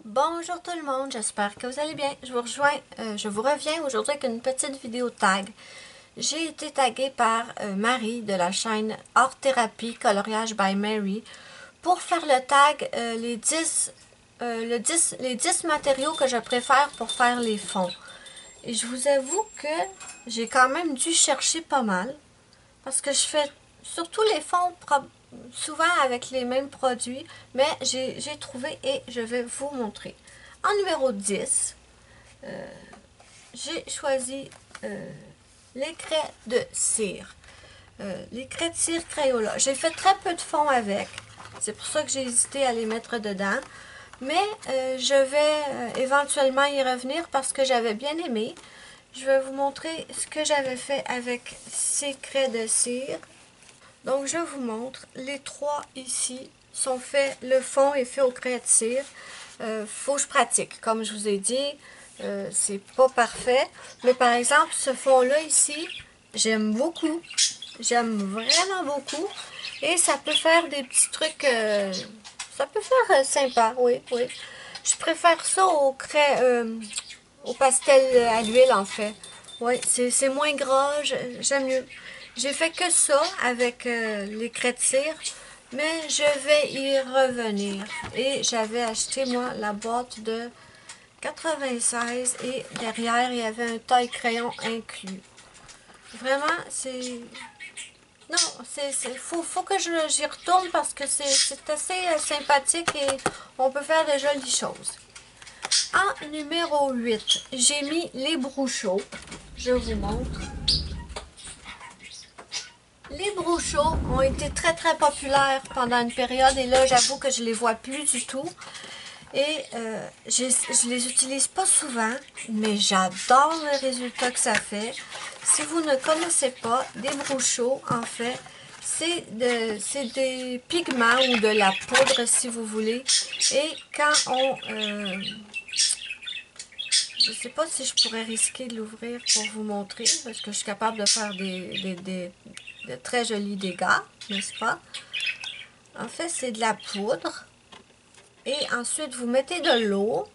Bonjour tout le monde, j'espère que vous allez bien. Je vous reviens aujourd'hui avec une petite vidéo tag. J'ai été taguée par Marie de la chaîne Art Thérapie Coloriage by Mary pour faire le tag les 10 matériaux que je préfère pour faire les fonds. Et je vous avoue que j'ai quand même dû chercher pas mal parce que je fais surtout les fonds souvent avec les mêmes produits, mais j'ai trouvé et je vais vous montrer. En numéro 10, j'ai choisi les craies de cire. Les craies de cire Crayola. J'ai fait très peu de fonds avec. C'est pour ça que j'ai hésité à les mettre dedans. Mais je vais éventuellement y revenir parce que j'avais bien aimé. Je vais vous montrer ce que j'avais fait avec ces craies de cire. Donc, je vous montre. Les trois ici sont faits, le fond est fait au craie de cire. Faut que je pratique. Comme je vous ai dit, c'est pas parfait. Mais par exemple, ce fond-là ici, j'aime beaucoup. J'aime vraiment beaucoup. Et ça peut faire des petits trucs... ça peut faire sympa, oui, oui. Je préfère ça au craie... au pastel à l'huile, en fait. Oui, c'est moins gras, j'aime mieux. J'ai fait que ça avec les craies de cire, mais je vais y revenir. Et j'avais acheté, moi, la boîte de 96 et derrière, il y avait un taille-crayon inclus. Vraiment, c'est... Non, faut que j'y retourne parce que c'est assez sympathique et on peut faire de jolies choses. En numéro 8, j'ai mis les Brouchot. Je vous montre. Les Brouchot ont été très très populaires pendant une période et là j'avoue que je les vois plus du tout. Et je les utilise pas souvent, mais j'adore le résultat que ça fait. Si vous ne connaissez pas, des Brouchot, en fait, c'est des pigments ou de la poudre si vous voulez. Et quand on... je ne sais pas si je pourrais risquer de l'ouvrir pour vous montrer, parce que je suis capable de faire de très jolis dégâts, n'est-ce pas? En fait, c'est de la poudre. Et ensuite, vous mettez de l'eau.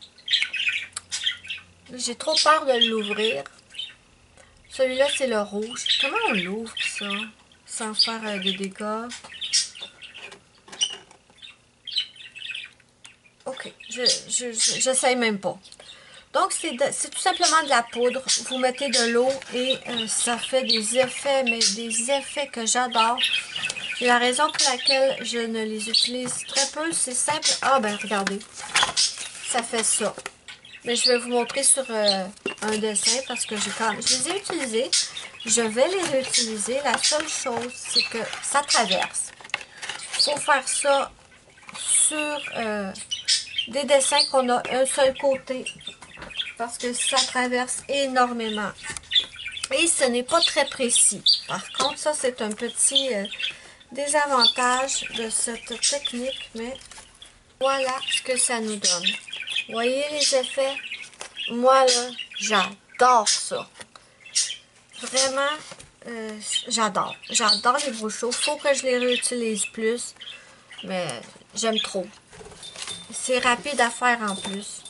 J'ai trop peur de l'ouvrir. Celui-là, c'est le rouge. Comment on l'ouvre, ça? Sans faire des dégâts. Ok, j'essaye même pas. Donc, c'est tout simplement de la poudre. Vous mettez de l'eau et ça fait des effets, mais des effets que j'adore. La raison pour laquelle je ne les utilise très peu, c'est simple. Ah, ben, regardez. Ça fait ça. Mais je vais vous montrer sur un dessin parce que je les ai utilisés. Je vais les réutiliser. La seule chose, c'est que ça traverse. Il faut faire ça sur des dessins qu'on a un seul côté parce que ça traverse énormément. Et ce n'est pas très précis. Par contre, ça, c'est un petit désavantage de cette technique, mais voilà ce que ça nous donne. Vous voyez les effets? Moi, là, j'adore ça. Vraiment, j'adore. J'adore les Brouchot. Faut que je les réutilise plus, mais j'aime trop. C'est rapide à faire en plus.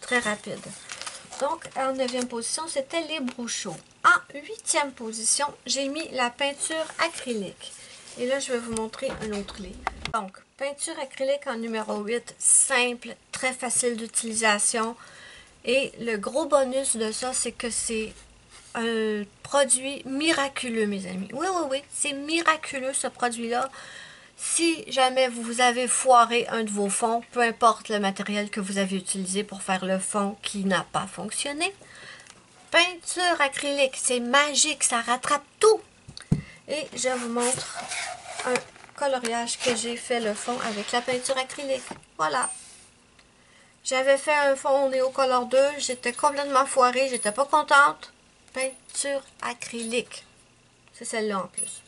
Très rapide. Donc, en 9e position, c'était les Brouchot. En 8e position, j'ai mis la peinture acrylique. Et là, je vais vous montrer un autre livre. Donc, peinture acrylique en numéro 8, simple, très facile d'utilisation. Et le gros bonus de ça, c'est que c'est un produit miraculeux, mes amis. Oui, oui, oui, c'est miraculeux ce produit-là. Si jamais vous avez foiré un de vos fonds, peu importe le matériel que vous avez utilisé pour faire le fond qui n'a pas fonctionné, peinture acrylique, c'est magique, ça rattrape tout. Et je vous montre un coloriage que j'ai fait le fond avec la peinture acrylique. Voilà. J'avais fait un fond Neocolor 2, j'étais complètement foirée, j'étais pas contente. Peinture acrylique. C'est celle-là en plus.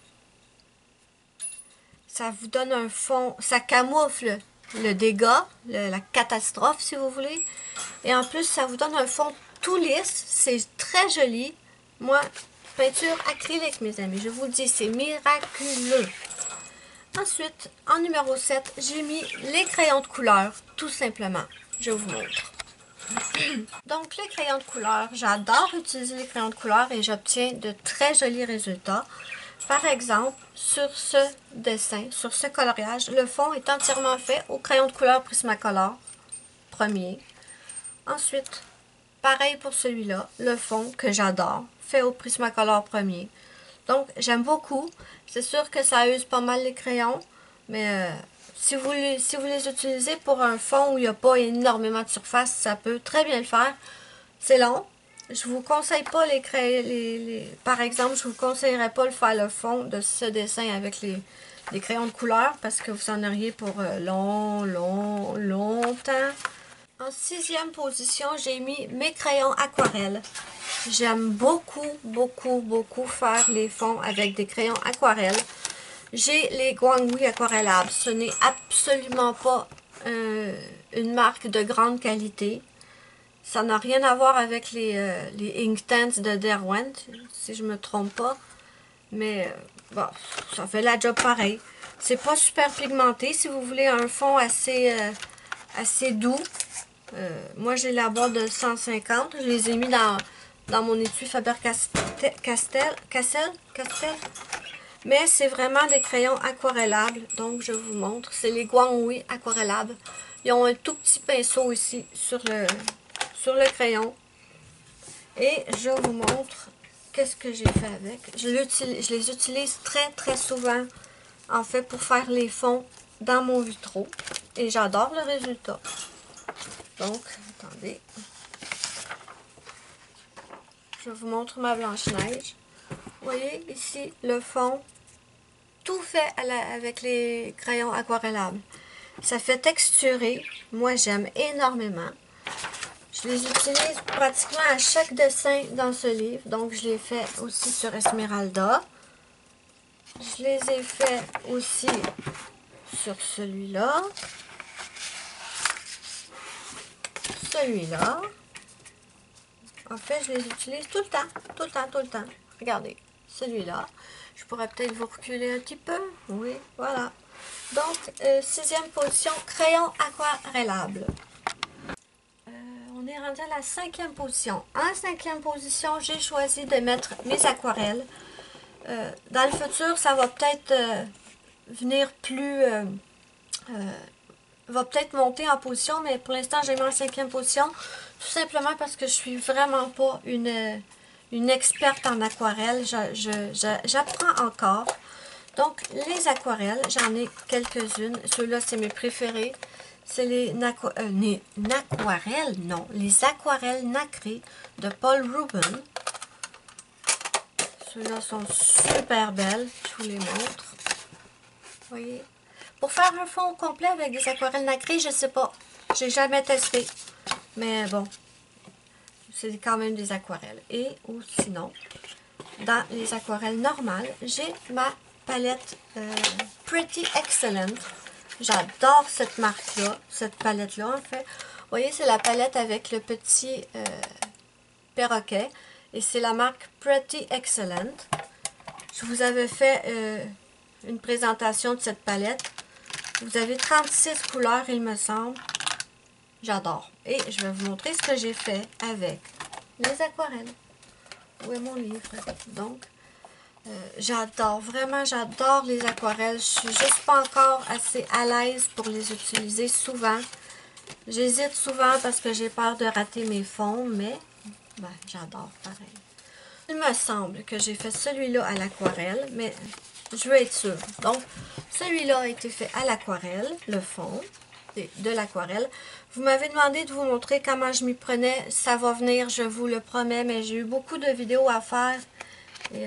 Ça vous donne un fond, ça camoufle le dégât, la catastrophe si vous voulez. Et en plus, ça vous donne un fond tout lisse, c'est très joli. Moi, peinture acrylique, mes amis, je vous le dis, c'est miraculeux. Ensuite, en numéro 7, j'ai mis les crayons de couleur, tout simplement. je vous montre. Donc, les crayons de couleur, j'adore utiliser les crayons de couleur et j'obtiens de très jolis résultats. Par exemple, sur ce dessin, sur ce coloriage, le fond est entièrement fait au crayon de couleur Prismacolor, premier. Ensuite, pareil pour celui-là, le fond que j'adore, fait au Prismacolor premier. Donc, j'aime beaucoup. C'est sûr que ça use pas mal les crayons, mais si vous les utilisez pour un fond où il n'y a pas énormément de surface, ça peut très bien le faire. C'est long. Je vous conseille pas par exemple, je vous conseillerais pas de faire le fond de ce dessin avec les crayons de couleur parce que vous en auriez pour longtemps. En 6e position, j'ai mis mes crayons aquarelles. J'aime beaucoup, beaucoup, beaucoup faire les fonds avec des crayons aquarelles. J'ai les Guanghui aquarellables. Ce n'est absolument pas une marque de grande qualité. Ça n'a rien à voir avec les Inktense de Derwent, si je me trompe pas. Mais bon, ça fait la job pareil. C'est pas super pigmenté. Si vous voulez un fond assez doux, moi j'ai la boîte de 150. Je les ai mis dans mon étui Faber-Castell. Mais c'est vraiment des crayons aquarellables. Donc je vous montre. C'est les Guanghui aquarellables. Ils ont un tout petit pinceau ici sur le crayon. Et je vous montre qu'est-ce que j'ai fait avec. Je les utilise très très souvent en fait pour faire les fonds dans mon vitro. Et j'adore le résultat. Donc, attendez. Je vous montre ma Blanche-Neige. Vous voyez ici le fond, tout fait avec les crayons aquarellables. Ça fait texturer. Moi, j'aime énormément. Je les utilise pratiquement à chaque dessin dans ce livre. Donc, je l'ai fait aussi sur Esmeralda. Je les ai fait aussi sur celui-là. Celui-là. En fait, je les utilise tout le temps. Regardez, celui-là. Je pourrais peut-être vous reculer un petit peu. Oui, voilà. Donc, 6e position, crayon aquarellable. On est rendu à la 5e position. En 5e position, j'ai choisi de mettre mes aquarelles. Dans le futur, ça va peut-être venir plus... va peut-être monter en position, mais pour l'instant, j'ai mis en 5e position. Tout simplement parce que je suis vraiment pas une experte en aquarelle. J'apprends encore. Donc, les aquarelles, j'en ai quelques-unes. Ceux-là, c'est mes préférés. C'est les aquarelles, non. Les aquarelles nacrées de Paul Rubens. Ceux-là sont super belles. Je vous les montre. Vous voyez? Pour faire un fond complet avec des aquarelles nacrées, je sais pas. J'ai jamais testé. Mais bon, c'est quand même des aquarelles. Et ou sinon, dans les aquarelles normales, j'ai ma palette Pretty Excellent. J'adore cette marque-là, cette palette-là en fait. Vous voyez, c'est la palette avec le petit perroquet. Et c'est la marque Pretty Excellent. Je vous avais fait une présentation de cette palette. Vous avez 36 couleurs, il me semble. J'adore. Et je vais vous montrer ce que j'ai fait avec les aquarelles. Où est mon livre? Donc, j'adore, vraiment j'adore les aquarelles. Je suis juste pas encore assez à l'aise pour les utiliser souvent. J'hésite souvent parce que j'ai peur de rater mes fonds, mais ben, j'adore pareil. Il me semble que j'ai fait celui-là à l'aquarelle, mais je veux être sûre. Donc, celui-là a été fait à l'aquarelle, le fond de l'aquarelle. Vous m'avez demandé de vous montrer comment je m'y prenais. Ça va venir, je vous le promets, mais j'ai eu beaucoup de vidéos à faire. Et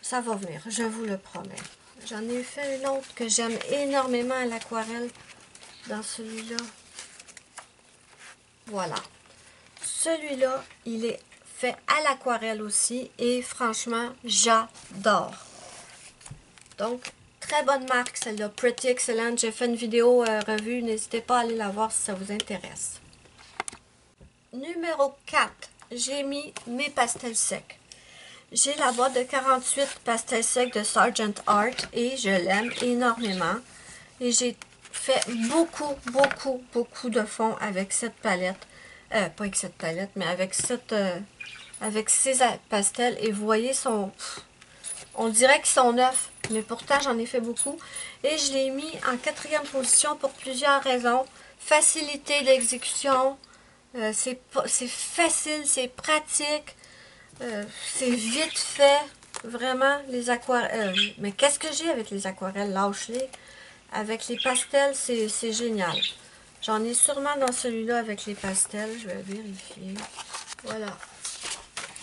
ça va venir, je vous le promets. J'en ai fait une autre que j'aime énormément à l'aquarelle dans celui-là. Voilà. Celui-là, il est fait à l'aquarelle aussi et franchement, j'adore. Donc, très bonne marque celle-là, Pretty Excellent. J'ai fait une vidéo revue, n'hésitez pas à aller la voir si ça vous intéresse. Numéro 4, j'ai mis mes pastels secs. J'ai la boîte de 48 pastels secs de Sargent Art et je l'aime énormément. Et j'ai fait beaucoup, beaucoup, beaucoup de fond avec cette palette. Pas avec cette palette, mais avec ces pastels. Et vous voyez, on dirait qu'ils sont neufs, mais pourtant j'en ai fait beaucoup. Et je l'ai mis en 4e position pour plusieurs raisons. Facilité d'exécution, c'est facile, c'est pratique, c'est vite fait. Vraiment, les aquarelles. Mais qu'est-ce que j'ai avec les aquarelles? Lâche-les. Avec les pastels, c'est génial. J'en ai sûrement dans celui-là avec les pastels. Je vais vérifier. Voilà.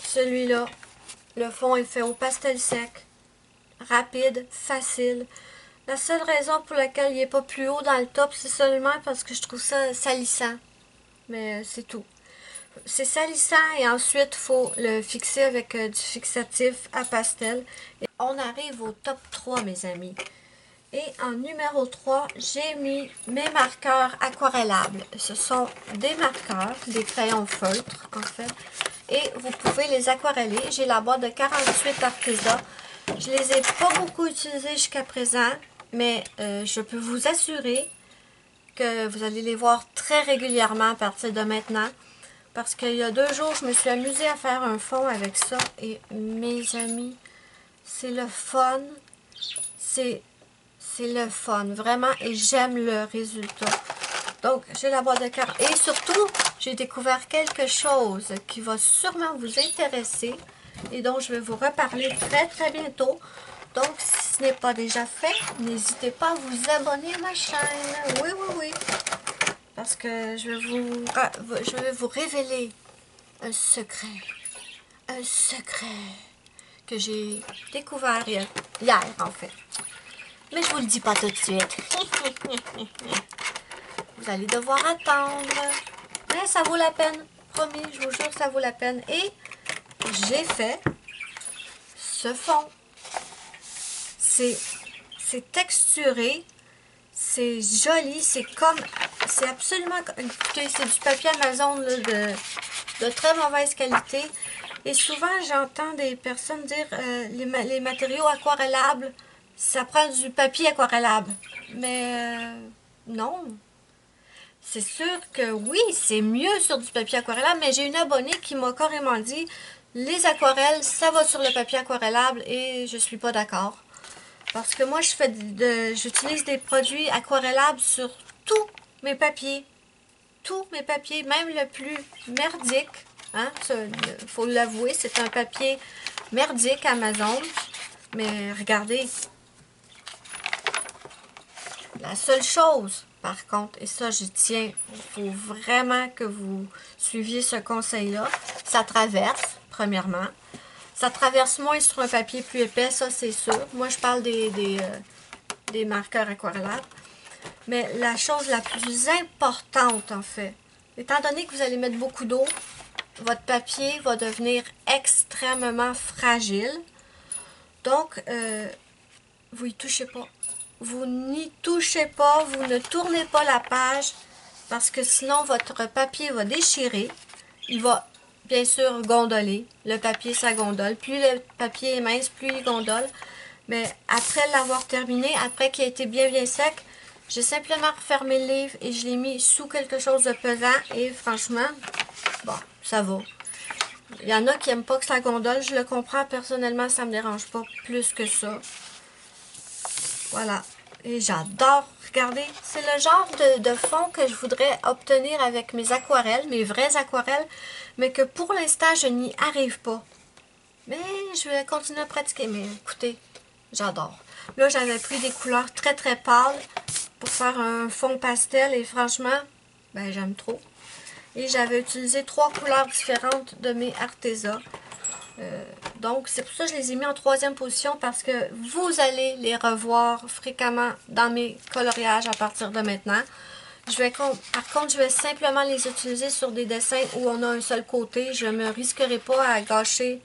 Celui-là, le fond est fait au pastel sec. Rapide, facile. La seule raison pour laquelle il n'est pas plus haut dans le top, c'est seulement parce que je trouve ça salissant. Mais c'est tout. C'est salissant et ensuite, il faut le fixer avec du fixatif à pastel. Et on arrive au top 3, mes amis. Et en numéro 3, j'ai mis mes marqueurs aquarellables. Ce sont des marqueurs, des crayons feutres en fait. Et vous pouvez les aquareller. J'ai la boîte de 48 Arteza. Je les ai pas beaucoup utilisés jusqu'à présent, mais je peux vous assurer que vous allez les voir très régulièrement à partir de maintenant. Parce qu'il y a 2 jours, je me suis amusée à faire un fond avec ça. Et mes amis, c'est le fun. C'est le fun, vraiment. Et j'aime le résultat. Donc, j'ai la boîte de cartes. Et surtout, j'ai découvert quelque chose qui va sûrement vous intéresser. Et dont je vais vous reparler très très bientôt. Donc, si ce n'est pas déjà fait, n'hésitez pas à vous abonner à ma chaîne. Oui, oui, oui. Parce que je vais vous révéler un secret. Un secret que j'ai découvert hier en fait. Mais je vous le dis pas tout de suite. Vous allez devoir attendre. Mais ça vaut la peine. Promis, je vous jure, ça vaut la peine. Et j'ai fait ce fond. C'est texturé. C'est joli. C'est absolument... Écoutez, c'est du papier Amazon là, de très mauvaise qualité. Et souvent, j'entends des personnes dire les matériaux aquarellables, ça prend du papier aquarellable. Mais non. C'est sûr que oui, c'est mieux sur du papier aquarellable, mais j'ai une abonnée qui m'a carrément dit les aquarelles, ça va sur le papier aquarellable et je suis pas d'accord. Parce que moi, j'utilise des produits aquarellables sur tous mes papiers. Tous mes papiers, même le plus merdique. Hein, faut l'avouer, c'est un papier merdique Amazon. Mais regardez. La seule chose, par contre, et ça j'y tiens, il faut vraiment que vous suiviez ce conseil-là, ça traverse, premièrement. Ça traverse moins sur un papier plus épais, ça c'est sûr. Moi je parle des marqueurs aquarellables. Mais la chose la plus importante en fait, étant donné que vous allez mettre beaucoup d'eau, votre papier va devenir extrêmement fragile. Donc, vous y touchez pas. Vous n'y touchez pas, vous ne tournez pas la page parce que sinon votre papier va déchirer. Il va bien sûr gondoler. Le papier, ça gondole. Plus le papier est mince, plus il gondole. Mais après l'avoir terminé, après qu'il a été bien sec, j'ai simplement refermé le livre et je l'ai mis sous quelque chose de pesant. Et franchement, bon, ça va. Il y en a qui n'aiment pas que ça gondole. Je le comprends. Personnellement, ça ne me dérange pas plus que ça. Voilà. Et j'adore. Regardez, c'est le genre de fond que je voudrais obtenir avec mes aquarelles, mes vraies aquarelles, mais que pour l'instant, je n'y arrive pas. Mais je vais continuer à pratiquer. Mais écoutez, j'adore. Là, j'avais pris des couleurs très très pâles pour faire un fond pastel et franchement, ben j'aime trop. Et j'avais utilisé 3 couleurs différentes de mes Arteza. Donc, c'est pour ça que je les ai mis en 3e position parce que vous allez les revoir fréquemment dans mes coloriages à partir de maintenant. Par contre, je vais simplement les utiliser sur des dessins où on a un seul côté. Je ne me risquerai pas à gâcher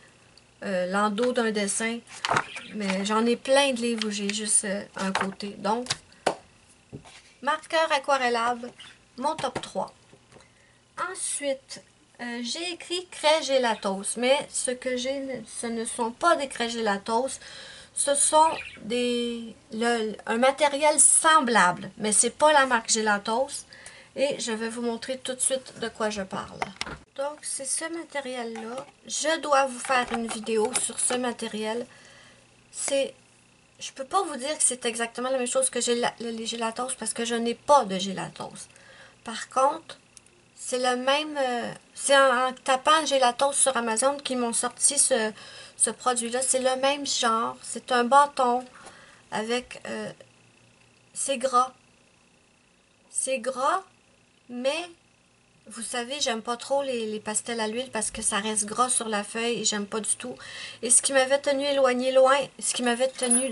l'endos d'un dessin. Mais j'en ai plein de livres où j'ai juste un côté. Donc, marqueur aquarellable, mon top 3. Ensuite, j'ai écrit craie gélatose, mais ce que j'ai, ce ne sont pas des craies gélatose, Ce sont un matériel semblable, mais c'est pas la marque Gelatos. Et je vais vous montrer tout de suite de quoi je parle. Donc, c'est ce matériel-là. Je dois vous faire une vidéo sur ce matériel. Je peux pas vous dire que c'est exactement la même chose que les Gelatos parce que je n'ai pas de Gelatos. Par contre, c'est le même... c'est en tapant Gelatos sur Amazon qu'ils m'ont sorti ce produit-là. C'est le même genre. C'est un bâton avec... c'est gras. C'est gras, mais... Vous savez, j'aime pas trop les pastels à l'huile parce que ça reste gras sur la feuille et j'aime pas du tout. Et ce qui m'avait tenu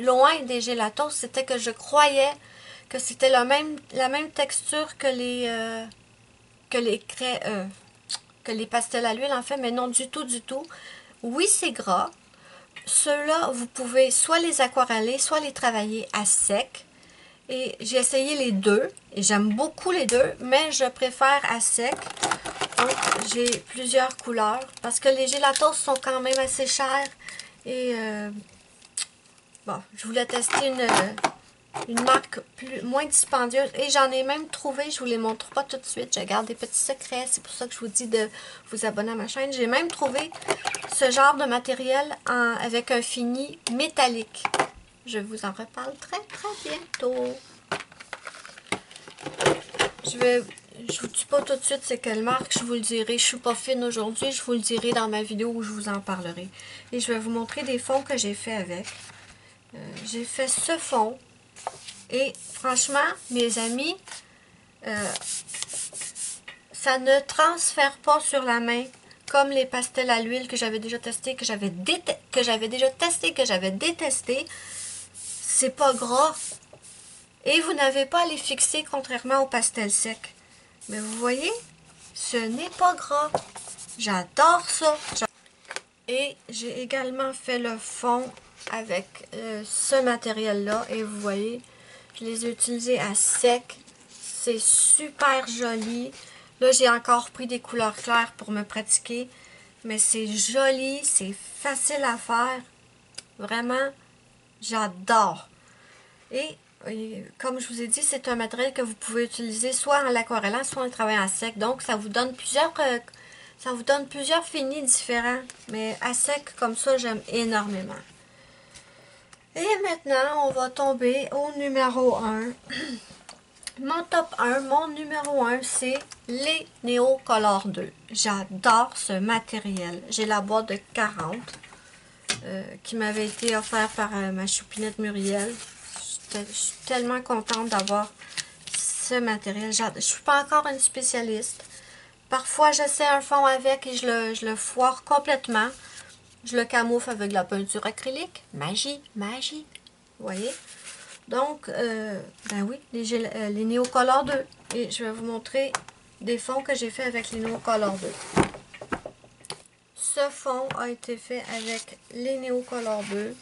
loin des Gelatos, c'était que je croyais que c'était la même texture que les pastels à l'huile en fait, mais non du tout, du tout. Oui, c'est gras. Ceux-là, vous pouvez soit les aquareller, soit les travailler à sec. Et j'ai essayé les deux, et j'aime beaucoup les deux, mais je préfère à sec. Donc, j'ai plusieurs couleurs, parce que les Gelatos sont quand même assez chers. Et, bon, je voulais tester une marque moins dispendieuse. Et j'en ai même trouvé, je vous les montre pas tout de suite, je garde des petits secrets. C'est pour ça que je vous dis de vous abonner à ma chaîne. J'ai même trouvé ce genre de matériel avec un fini métallique. Je vous en reparle très bientôt. Je vous dis pas tout de suite c'est quelle marque, je vous le dirai. Je suis pas fine aujourd'hui, je vous le dirai dans ma vidéo où je vous en parlerai. Et je vais vous montrer des fonds que j'ai fait avec. J'ai fait ce fond. Et franchement, mes amis, ça ne transfère pas sur la main comme les pastels à l'huile que j'avais déjà testé, que j'avais détesté. C'est pas gras. Et vous n'avez pas à les fixer contrairement aux pastels secs. Mais vous voyez, ce n'est pas gras. J'adore ça. Et j'ai également fait le fond avec ce matériel-là. Et vous voyez, je les ai utilisés à sec. C'est super joli. Là, j'ai encore pris des couleurs claires pour me pratiquer. Mais c'est joli, c'est facile à faire. Vraiment, j'adore. Et comme je vous ai dit, c'est un matériel que vous pouvez utiliser soit en l'aquarellant, soit en travaillant à sec. Donc, ça vous donne plusieurs finis différents. Mais à sec, comme ça, j'aime énormément. Et maintenant, on va tomber au numéro 1. Mon top 1, mon numéro 1, c'est les Neocolor 2. J'adore ce matériel. J'ai la boîte de 40 qui m'avait été offerte par ma choupinette Muriel. Je suis tellement contente d'avoir ce matériel. Je ne suis pas encore une spécialiste. Parfois, j'essaie un fond avec et je le foire complètement. Je le camoufle avec de la peinture acrylique. Magie, magie. Vous voyez? Donc, ben oui, les Neocolor 2. Et je vais vous montrer des fonds que j'ai fait avec les Neocolor 2. Ce fond a été fait avec les Neocolor 2.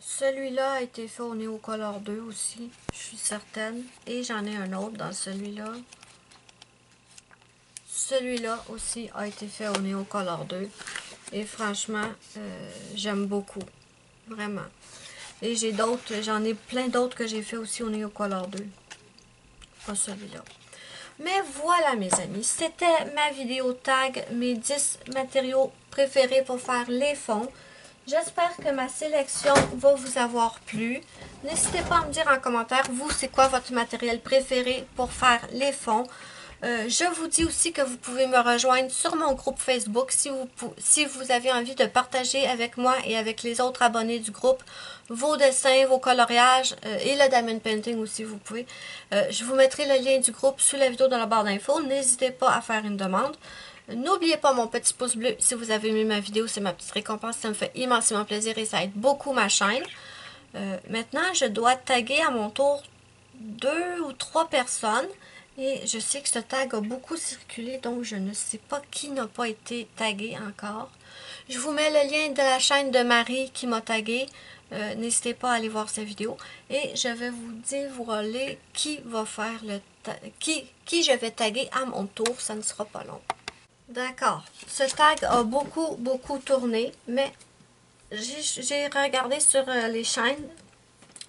Celui-là a été fait au Neocolor 2 aussi, je suis certaine. Et j'en ai un autre dans celui-là. Celui-là aussi a été fait au Neocolor 2. Et franchement, j'aime beaucoup. Vraiment. Et j'en ai plein d'autres que j'ai fait aussi au Neocolor 2. Pas celui-là. Mais voilà mes amis, c'était ma vidéo tag, mes 10 matériaux préférés pour faire les fonds. J'espère que ma sélection va vous avoir plu. N'hésitez pas à me dire en commentaire, vous, c'est quoi votre matériel préféré pour faire les fonds. Je vous dis aussi que vous pouvez me rejoindre sur mon groupe Facebook si vous avez envie de partager avec moi et avec les autres abonnés du groupe vos dessins, vos coloriages et le diamond painting aussi, vous pouvez. Je vous mettrai le lien du groupe sous la vidéo dans la barre d'infos. N'hésitez pas à faire une demande. N'oubliez pas mon petit pouce bleu si vous avez aimé ma vidéo, c'est ma petite récompense, ça me fait immensément plaisir et ça aide beaucoup ma chaîne. Maintenant, je dois taguer à mon tour 2 ou 3 personnes et je sais que ce tag a beaucoup circulé, donc je ne sais pas qui n'a pas été tagué encore. Je vous mets le lien de la chaîne de Marie qui m'a tagué. N'hésitez pas à aller voir sa vidéo et je vais vous dévoiler qui va faire qui je vais taguer à mon tour, ça ne sera pas long. D'accord, ce tag a beaucoup tourné, mais j'ai regardé sur les chaînes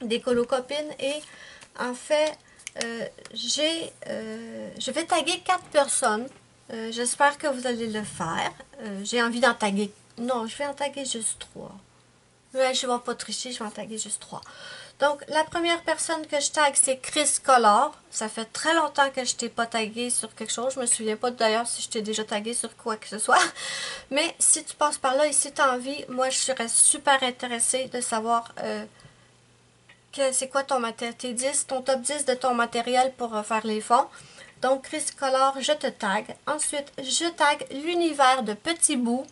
des colocopines et en fait, je vais taguer 4 personnes. J'espère que vous allez le faire. J'ai envie d'en taguer. Non, je vais en taguer juste 3. Ouais, je ne vais pas tricher, je vais en taguer juste 3. Donc, la première personne que je tag, c'est Chris Collard. Ça fait très longtemps que je t'ai pas tagué sur quelque chose. Je me souviens pas d'ailleurs si je t'ai déjà tagué sur quoi que ce soit. Mais si tu passes par là et si tu as envie, moi, je serais super intéressée de savoir c'est quoi ton ton top 10 de ton matériel pour faire les fonds. Donc, Chris Collard, je te tag. Ensuite, je tag l'univers de Petit Bout.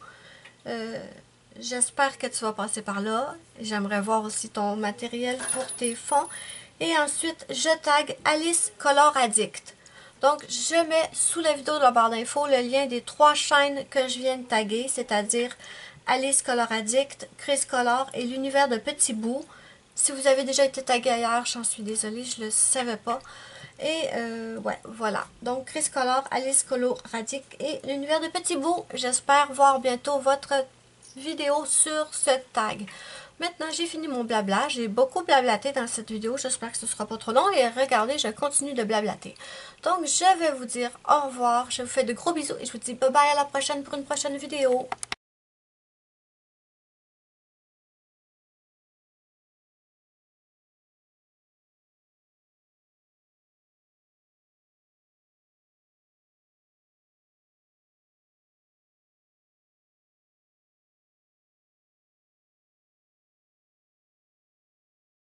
J'espère que tu vas passer par là. J'aimerais voir aussi ton matériel pour tes fonds. Et ensuite, je tag Alice Color Addict. Donc, je mets sous la vidéo de la barre d'infos le lien des 3 chaînes que je viens de taguer, c'est-à-dire Alice Color Addict, Chris Color et l'univers de Petit Bout. Si vous avez déjà été tagué ailleurs, j'en suis désolée, je ne le savais pas. Et ouais, voilà. Donc, Chris Color, Alice Color Addict et l'univers de Petit Bout. J'espère voir bientôt votre vidéo sur ce tag. Maintenant, j'ai fini mon blabla. J'ai beaucoup blablaté dans cette vidéo. J'espère que ce ne sera pas trop long. Et regardez, je continue de blablater. Donc, je vais vous dire au revoir. Je vous fais de gros bisous et je vous dis bye bye à la prochaine pour une prochaine vidéo.